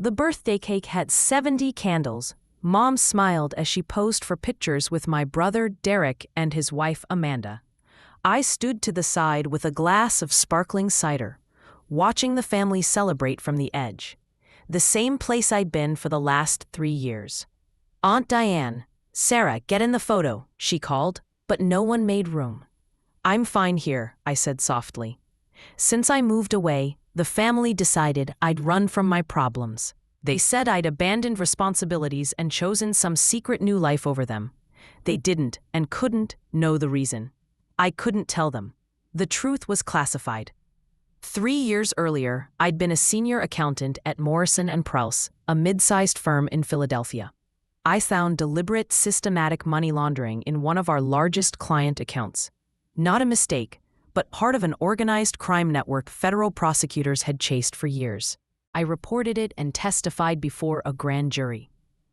The birthday cake had 70 candles. Mom smiled as she posed for pictures with my brother Derek and his wife Amanda. I stood to the side with a glass of sparkling cider, watching the family celebrate from the edge. The same place I'd been for the last 3 years. Aunt Diane, "Sarah, get in the photo," she called, but no one made room. "I'm fine here," I said softly. Since I moved away, the family decided I'd run from my problems. They said I'd abandoned responsibilities and chosen some secret new life over them. They didn't and couldn't know the reason. I couldn't tell them. The truth was classified. 3 years earlier, I'd been a senior accountant at Morrison & Prowse, a mid-sized firm in Philadelphia. I found deliberate, systematic money laundering in one of our largest client accounts. Not a mistake, but part of an organized crime network federal prosecutors had chased for years. I reported it and testified before a grand jury.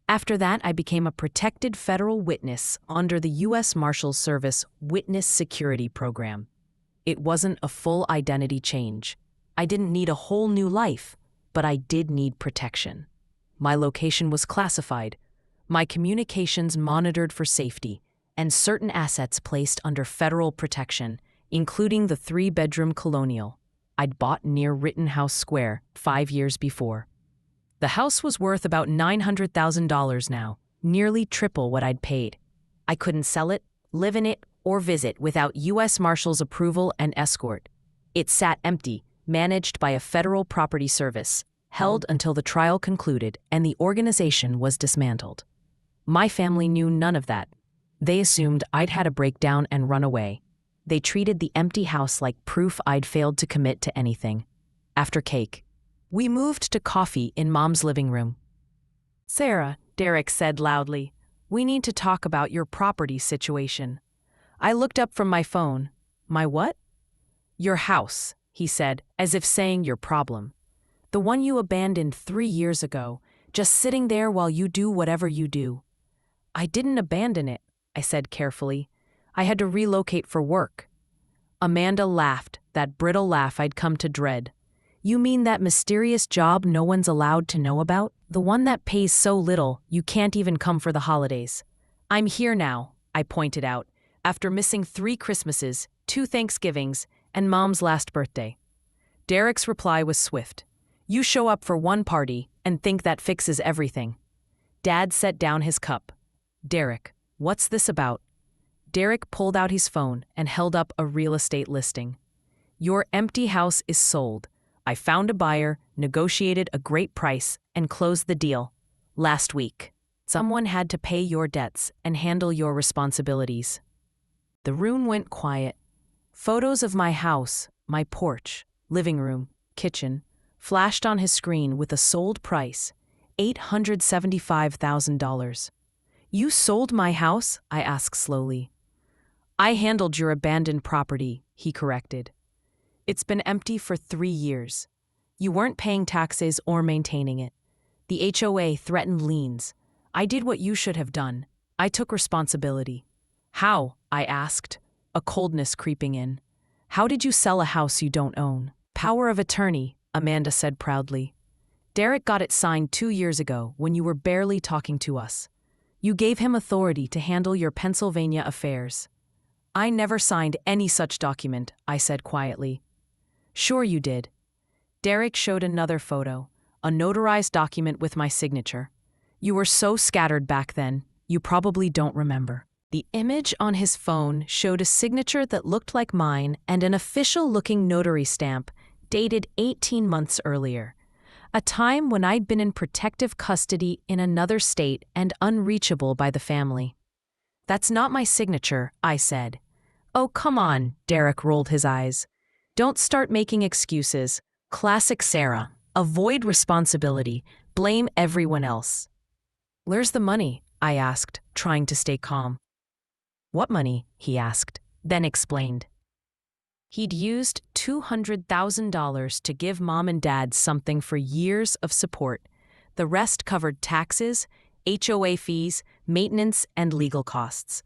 After that, I became a protected federal witness under the U.S. Marshals Service Witness Security Program. It wasn't a full identity change. I didn't need a whole new life, but I did need protection. My location was classified, my communications monitored for safety, and certain assets placed under federal protection, including the 3-bedroom colonial I'd bought near Rittenhouse Square 5 years before. The house was worth about $900,000 now, nearly triple what I'd paid. I couldn't sell it, live in it, or visit without U.S. Marshals approval and escort. It sat empty, managed by a federal property service, held until the trial concluded and the organization was dismantled. My family knew none of that. They assumed I'd had a breakdown and run away. They treated the empty house like proof I'd failed to commit to anything. After cake, we moved to coffee in Mom's living room. "Sarah," Derek said loudly, "we need to talk about your property situation." I looked up from my phone. "My what?" "Your house," he said, as if saying your problem. "The one you abandoned 3 years ago, just sitting there while you do whatever you do." "I didn't abandon it," I said carefully. "I had to relocate for work." Amanda laughed, that brittle laugh I'd come to dread. "You mean that mysterious job no one's allowed to know about? The one that pays so little you can't even come for the holidays?" "I'm here now," I pointed out, after missing 3 Christmases, 2 Thanksgivings, and Mom's last birthday. Derek's reply was swift. "You show up for one party and think that fixes everything." Dad set down his cup. "Derek, what's this about?" Derek pulled out his phone and held up a real estate listing. "Your empty house is sold. I found a buyer, negotiated a great price, and closed the deal. Last week. Someone had to pay your debts and handle your responsibilities." The room went quiet. Photos of my house, my porch, living room, kitchen, flashed on his screen with a sold price, $875,000. "You sold my house?" I asked slowly. "I handled your abandoned property," he corrected. "It's been empty for 3 years. You weren't paying taxes or maintaining it. The HOA threatened liens. I did what you should have done. I took responsibility." "How?" I asked, a coldness creeping in. "How did you sell a house you don't own?" "Power of attorney," Amanda said proudly. "Derek got it signed 2 years ago when you were barely talking to us. You gave him authority to handle your Pennsylvania affairs." "I never signed any such document," I said quietly. "Sure you did." Derek showed another photo, a notarized document with my signature. "You were so scattered back then, you probably don't remember." The image on his phone showed a signature that looked like mine and an official-looking notary stamp dated 18 months earlier, a time when I'd been in protective custody in another state and unreachable by the family. "That's not my signature," I said. "Oh, come on," Derek rolled his eyes. "Don't start making excuses. Classic Sarah. Avoid responsibility. Blame everyone else." "Where's the money?" I asked, trying to stay calm. "What money?" he asked, then explained. He'd used $200,000 to give Mom and Dad something for years of support. The rest covered taxes, HOA fees, maintenance, and legal costs.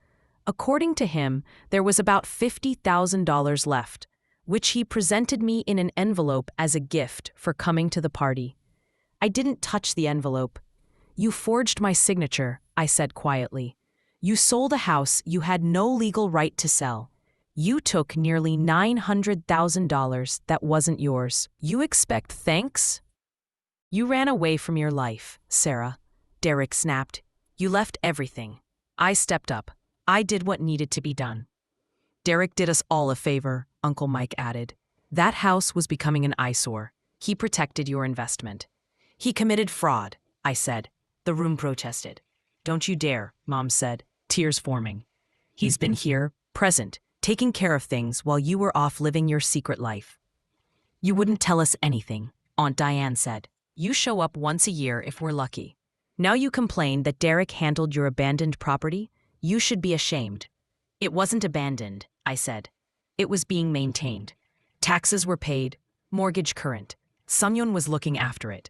According to him, there was about $50,000 left, which he presented me in an envelope as a gift for coming to the party. I didn't touch the envelope. You forged my signature, I said quietly. You sold a house you had no legal right to sell. You took nearly $900,000 that wasn't yours. You expect thanks? You ran away from your life, Sarah. Derek snapped. You left everything. I stepped up. I did what needed to be done. Derek did us all a favor, Uncle Mike added. That house was becoming an eyesore. He protected your investment. He committed fraud, I said. The room protested. Don't you dare, Mom said, tears forming. He's been here, present, taking care of things while you were off living your secret life. You wouldn't tell us anything, Aunt Diane said. You show up once a year if we're lucky. Now you complain that Derek handled your abandoned property? You should be ashamed. It wasn't abandoned, I said. It was being maintained. Taxes were paid, mortgage current. Someone was looking after it.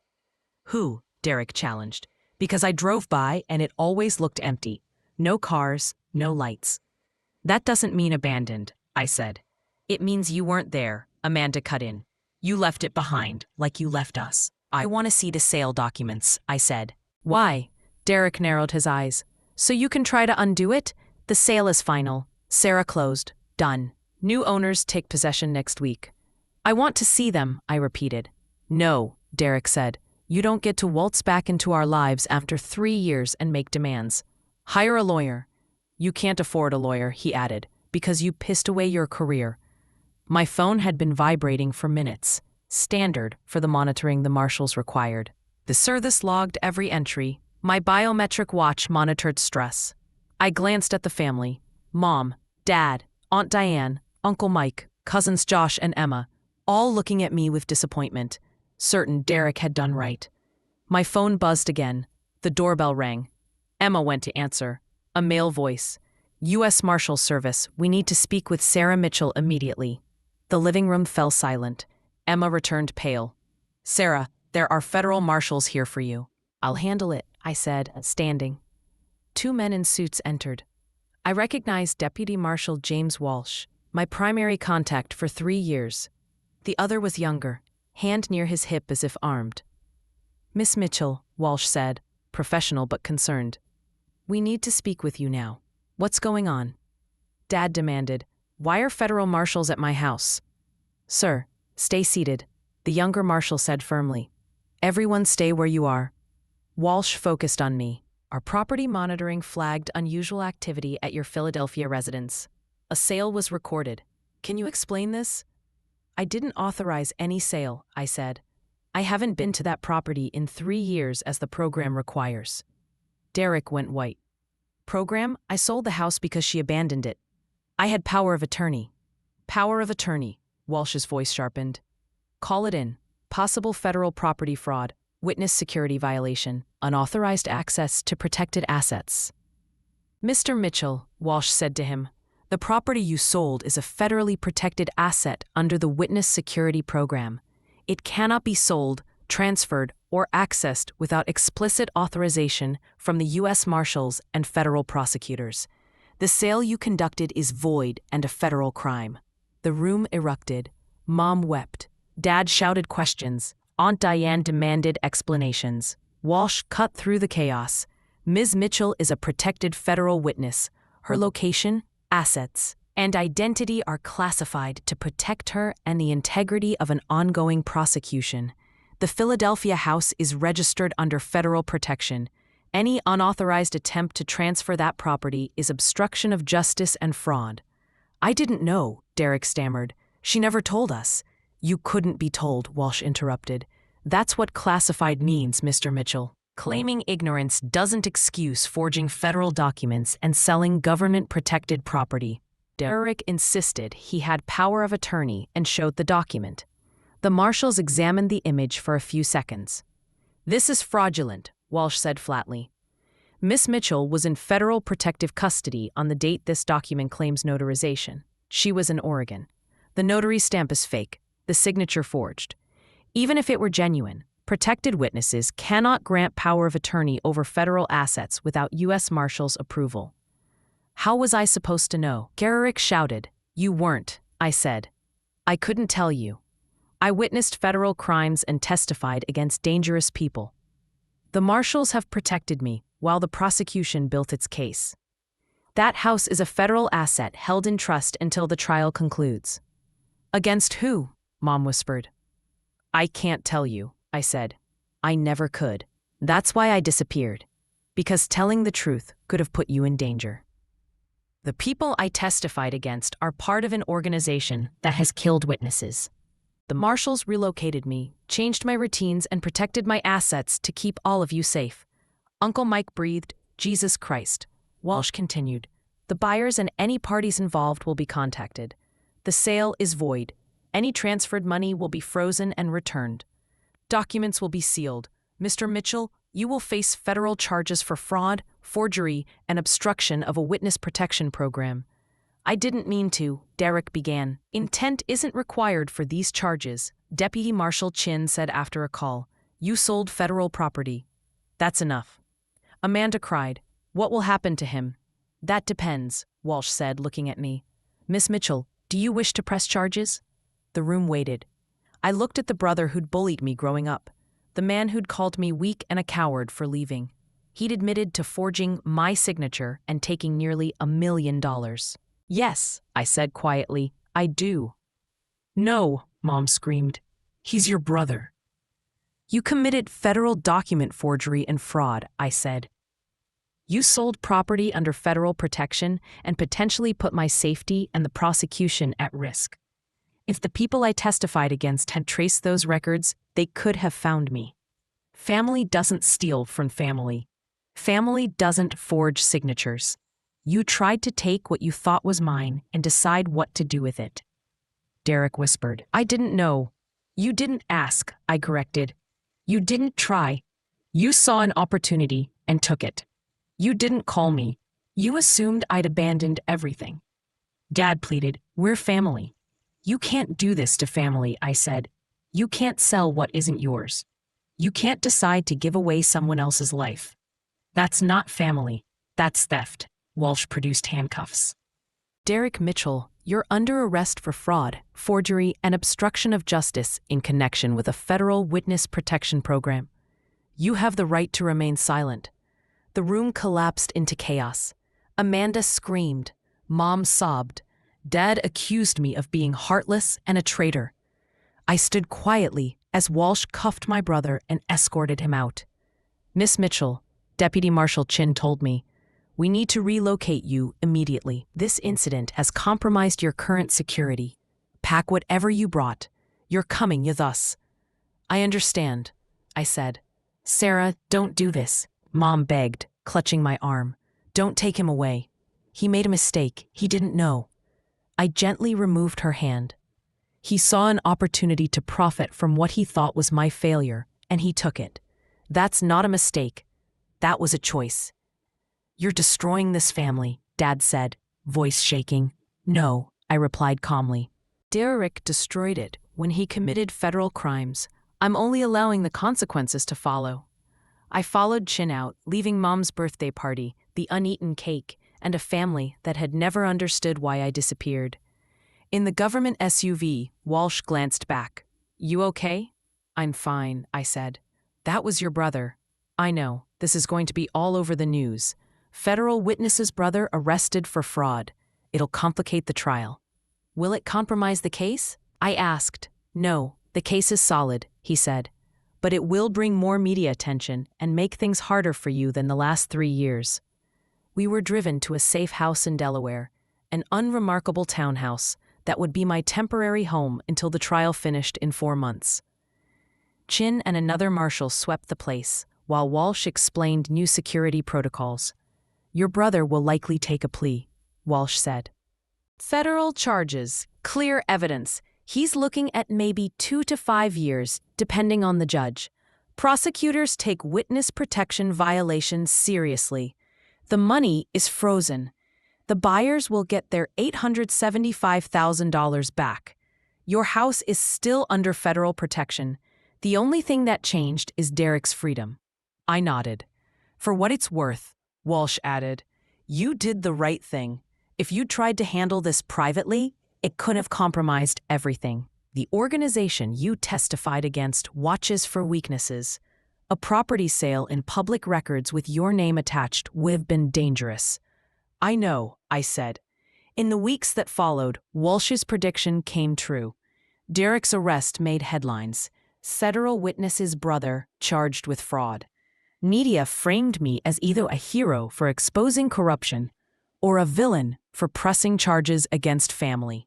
Who? Derek challenged. Because I drove by and it always looked empty. No cars, no lights. That doesn't mean abandoned, I said. It means you weren't there, Amanda cut in. You left it behind, like you left us. I want to see the sale documents, I said. Why? Derek narrowed his eyes. So you can try to undo it? The sale is final. Sarah closed. Done. New owners take possession next week. I want to see them, I repeated. No, Derek said. You don't get to waltz back into our lives after 3 years and make demands. Hire a lawyer. You can't afford a lawyer, he added, because you pissed away your career. My phone had been vibrating for minutes, standard for the monitoring the marshals required. The service logged every entry. My biometric watch monitored stress. I glanced at the family. Mom, Dad, Aunt Diane, Uncle Mike, cousins Josh and Emma, all looking at me with disappointment, certain Derek had done right. My phone buzzed again. The doorbell rang. Emma went to answer. A male voice. U.S. Marshals Service, we need to speak with Sarah Mitchell immediately. The living room fell silent. Emma returned pale. Sarah, there are federal marshals here for you. I'll handle it, I said, standing. 2 men in suits entered. I recognized Deputy Marshal James Walsh, my primary contact for 3 years. The other was younger, hand near his hip as if armed. Miss Mitchell, Walsh said, professional but concerned. We need to speak with you now. What's going on? Dad demanded. Why are federal marshals at my house? Sir, stay seated, the younger marshal said firmly. Everyone stay where you are. Walsh focused on me. Our property monitoring flagged unusual activity at your Philadelphia residence. A sale was recorded. Can you explain this? I didn't authorize any sale, I said. I haven't been to that property in 3 years as the program requires. Derek went white. Program? I sold the house because she abandoned it. I had power of attorney. Power of attorney, Walsh's voice sharpened. Call it in. Possible federal property fraud, witness security violation, unauthorized access to protected assets. Mr. Mitchell, Walsh said to him, the property you sold is a federally protected asset under the Witness Security Program. It cannot be sold, transferred, or accessed without explicit authorization from the U.S. Marshals and federal prosecutors. The sale you conducted is void and a federal crime. The room erupted. Mom wept. Dad shouted questions. Aunt Diane demanded explanations. Walsh cut through the chaos. Ms. Mitchell is a protected federal witness. Her location, assets, and identity are classified to protect her and the integrity of an ongoing prosecution. The Philadelphia house is registered under federal protection. Any unauthorized attempt to transfer that property is obstruction of justice and fraud. I didn't know, Derek stammered. She never told us. You couldn't be told, Walsh interrupted. That's what classified means, Mr. Mitchell. Claiming ignorance doesn't excuse forging federal documents and selling government-protected property. Derek insisted he had power of attorney and showed the document. The marshals examined the image for a few seconds. This is fraudulent, Walsh said flatly. Miss Mitchell was in federal protective custody on the date this document claims notarization. She was in Oregon. The notary stamp is fake, the signature forged. Even if it were genuine, protected witnesses cannot grant power of attorney over federal assets without U.S. Marshals' approval. How was I supposed to know? Garrick shouted. You weren't, I said. I couldn't tell you. I witnessed federal crimes and testified against dangerous people. The marshals have protected me while the prosecution built its case. That house is a federal asset held in trust until the trial concludes." "Against who?" Mom whispered. "I can't tell you," I said. "I never could. That's why I disappeared. Because telling the truth could have put you in danger." The people I testified against are part of an organization that has killed witnesses. The marshals relocated me, changed my routines, and protected my assets to keep all of you safe. Uncle Mike breathed, "Jesus Christ." Walsh continued, "The buyers and any parties involved will be contacted. The sale is void. Any transferred money will be frozen and returned. Documents will be sealed. Mr. Mitchell, you will face federal charges for fraud, forgery, and obstruction of a witness protection program." "I didn't mean to," Derek began. "Intent isn't required for these charges," Deputy Marshal Chin said after a call. "You sold federal property. That's enough." Amanda cried, "What will happen to him?" "That depends," Walsh said, looking at me. "Miss Mitchell, do you wish to press charges?" The room waited. I looked at the brother who'd bullied me growing up, the man who'd called me weak and a coward for leaving. He'd admitted to forging my signature and taking nearly $1 million. "Yes," I said quietly, "I do." "No," Mom screamed. "He's your brother." "You committed federal document forgery and fraud," I said. "You sold property under federal protection and potentially put my safety and the prosecution at risk. If the people I testified against had traced those records, they could have found me. Family doesn't steal from family. Family doesn't forge signatures. You tried to take what you thought was mine and decide what to do with it." Derek whispered. "I didn't know." "You didn't ask," I corrected. "You didn't try. You saw an opportunity and took it. You didn't call me. You assumed I'd abandoned everything." Dad pleaded, "We're family." "You can't do this to family," I said. "You can't sell what isn't yours. You can't decide to give away someone else's life. That's not family. That's theft." Walsh produced handcuffs. "Derek Mitchell, you're under arrest for fraud, forgery, and obstruction of justice in connection with a federal witness protection program. You have the right to remain silent." The room collapsed into chaos. Amanda screamed. Mom sobbed. Dad accused me of being heartless and a traitor. I stood quietly as Walsh cuffed my brother and escorted him out. "Miss Mitchell," Deputy Marshal Chin told me, "we need to relocate you immediately. This incident has compromised your current security. Pack whatever you brought. You're coming with us." "I understand," I said. "Sarah, don't do this," Mom begged, clutching my arm. "Don't take him away. He made a mistake. He didn't know." I gently removed her hand. "He saw an opportunity to profit from what he thought was my failure, and he took it. That's not a mistake. That was a choice." "You're destroying this family," Dad said, voice shaking. "No," I replied calmly. "Derek destroyed it when he committed federal crimes. I'm only allowing the consequences to follow." I followed Chin out, leaving Mom's birthday party, the uneaten cake, and a family that had never understood why I disappeared. In the government SUV, Walsh glanced back. "You okay?" "I'm fine," I said. "That was your brother." "I know. This is going to be all over the news. Federal witness's brother arrested for fraud. It'll complicate the trial." "Will it compromise the case?" I asked. "No, the case is solid," he said. "But it will bring more media attention and make things harder for you than the last 3 years." We were driven to a safe house in Delaware, an unremarkable townhouse that would be my temporary home until the trial finished in 4 months. Chin and another marshal swept the place, while Walsh explained new security protocols. "Your brother will likely take a plea," Walsh said. "Federal charges, clear evidence. He's looking at maybe 2 to 5 years, depending on the judge. Prosecutors take witness protection violations seriously. The money is frozen. The buyers will get their $875,000 back. Your house is still under federal protection. The only thing that changed is Derek's freedom." I nodded. "For what it's worth," Walsh added, "you did the right thing. If you tried to handle this privately, it could have compromised everything." The organization you testified against watches for weaknesses. A property sale in public records with your name attached would have been dangerous. I know, I said. In the weeks that followed, Walsh's prediction came true. Derek's arrest made headlines. Federal witness's brother charged with fraud. Media framed me as either a hero for exposing corruption or a villain for pressing charges against family.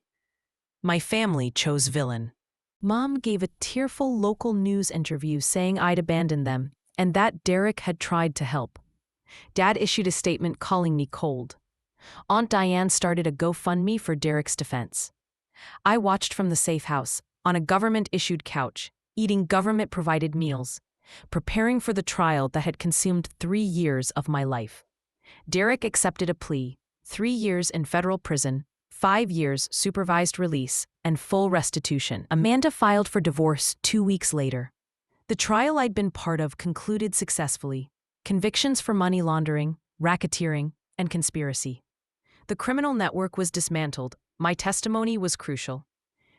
My family chose villain. Mom gave a tearful local news interview saying I'd abandoned them and that Derek had tried to help. Dad issued a statement calling me cold. Aunt Diane started a GoFundMe for Derek's defense. I watched from the safe house, on a government-issued couch, eating government-provided meals, preparing for the trial that had consumed 3 years of my life. Derek accepted a plea, 3 years in federal prison, 5 years supervised release, and full restitution. Amanda filed for divorce 2 weeks later. The trial I'd been part of concluded successfully. Convictions for money laundering, racketeering, and conspiracy. The criminal network was dismantled. My testimony was crucial.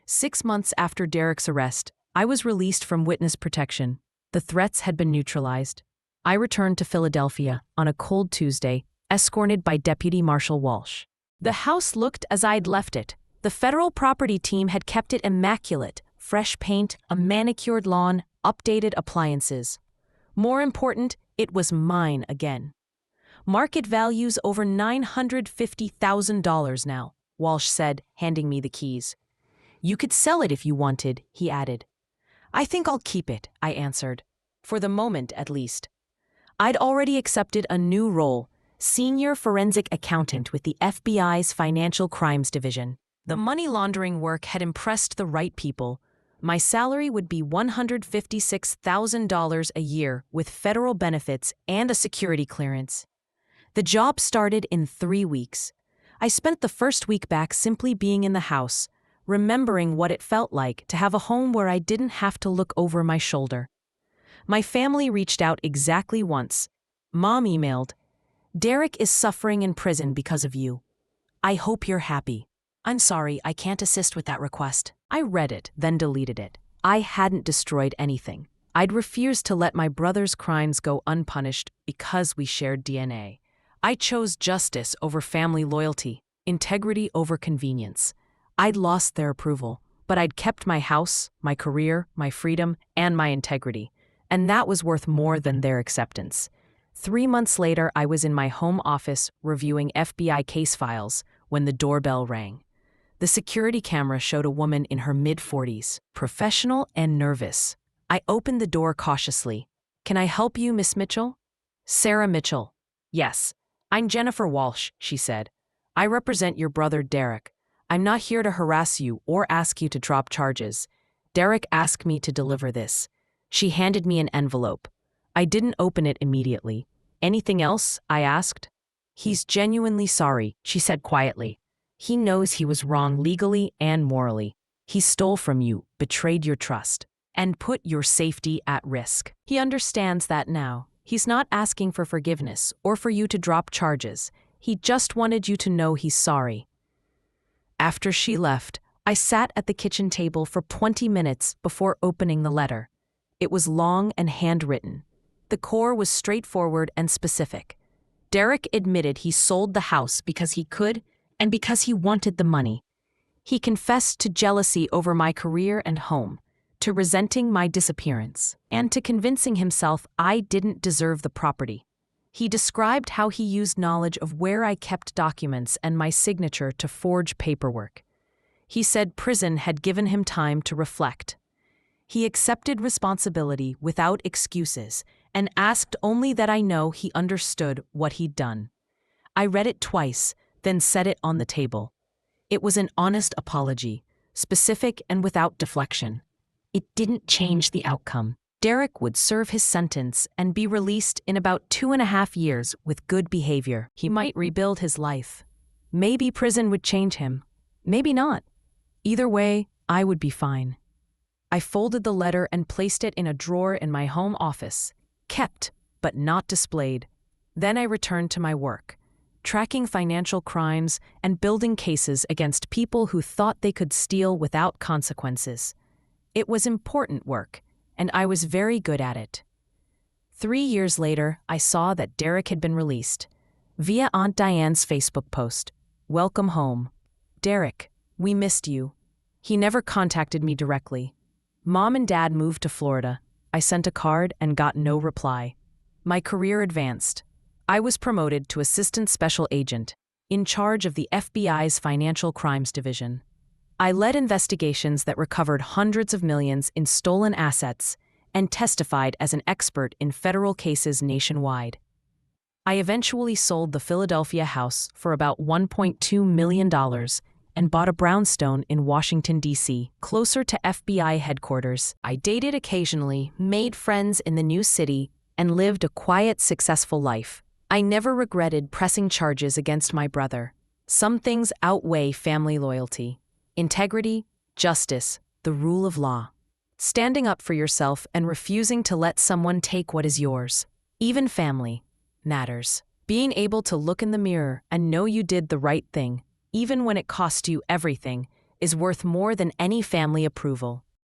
6 months after Derek's arrest, I was released from witness protection. The threats had been neutralized. I returned to Philadelphia on a cold Tuesday, escorted by Deputy Marshal Walsh. The house looked as I'd left it. The federal property team had kept it immaculate, fresh paint, a manicured lawn, updated appliances. More important, it was mine again. Market value's over $950,000 now, Walsh said, handing me the keys. You could sell it if you wanted, he added. I think I'll keep it, I answered. For the moment, at least. I'd already accepted a new role, senior forensic accountant with the FBI's Financial Crimes Division. The money laundering work had impressed the right people. My salary would be $156,000 a year with federal benefits and a security clearance. The job started in 3 weeks. I spent the first week back simply being in the house, remembering what it felt like to have a home where I didn't have to look over my shoulder. My family reached out exactly once. Mom emailed, "Derek is suffering in prison because of you. I hope you're happy. I'm sorry, I can't assist with that request." I read it, then deleted it. I hadn't destroyed anything. I'd refused to let my brother's crimes go unpunished because we shared DNA. I chose justice over family loyalty, integrity over convenience. I'd lost their approval, but I'd kept my house, my career, my freedom, and my integrity, and that was worth more than their acceptance. 3 months later, I was in my home office reviewing FBI case files when the doorbell rang. The security camera showed a woman in her mid-40s, professional and nervous. I opened the door cautiously. "Can I help you, Miss Mitchell?" "Sarah Mitchell." "Yes. I'm Jennifer Walsh," she said. "I represent your brother Derek. I'm not here to harass you or ask you to drop charges. Derek asked me to deliver this." She handed me an envelope. I didn't open it immediately. "Anything else?" I asked. "He's genuinely sorry," she said quietly. "He knows he was wrong legally and morally. He stole from you, betrayed your trust, and put your safety at risk. He understands that now. He's not asking for forgiveness or for you to drop charges. He just wanted you to know he's sorry." After she left, I sat at the kitchen table for 20 minutes before opening the letter. It was long and handwritten. The core was straightforward and specific. Derek admitted he sold the house because he could and because he wanted the money. He confessed to jealousy over my career and home, to resenting my disappearance, and to convincing himself I didn't deserve the property. He described how he used knowledge of where I kept documents and my signature to forge paperwork. He said prison had given him time to reflect. He accepted responsibility without excuses and asked only that I know he understood what he'd done. I read it twice, then set it on the table. It was an honest apology, specific and without deflection. It didn't change the outcome. Derek would serve his sentence and be released in about 2.5 years with good behavior. He might rebuild his life. Maybe prison would change him. Maybe not. Either way, I would be fine. I folded the letter and placed it in a drawer in my home office, kept but not displayed. Then I returned to my work. tracking financial crimes and building cases against people who thought they could steal without consequences. It was important work, and I was very good at it. 3 years later, I saw that Derek had been released. Via Aunt Diane's Facebook post, "Welcome home. Derek, we missed you." He never contacted me directly. Mom and Dad moved to Florida. I sent a card and got no reply. My career advanced. I was promoted to Assistant Special Agent, in charge of the FBI's Financial Crimes Division. I led investigations that recovered hundreds of millions in stolen assets and testified as an expert in federal cases nationwide. I eventually sold the Philadelphia house for about $1.2 million and bought a brownstone in Washington, D.C., closer to FBI headquarters. I dated occasionally, made friends in the new city, and lived a quiet, successful life. I never regretted pressing charges against my brother. Some things outweigh family loyalty: integrity, justice, the rule of law. Standing up for yourself and refusing to let someone take what is yours, even family, matters. Being able to look in the mirror and know you did the right thing, even when it cost you everything, is worth more than any family approval.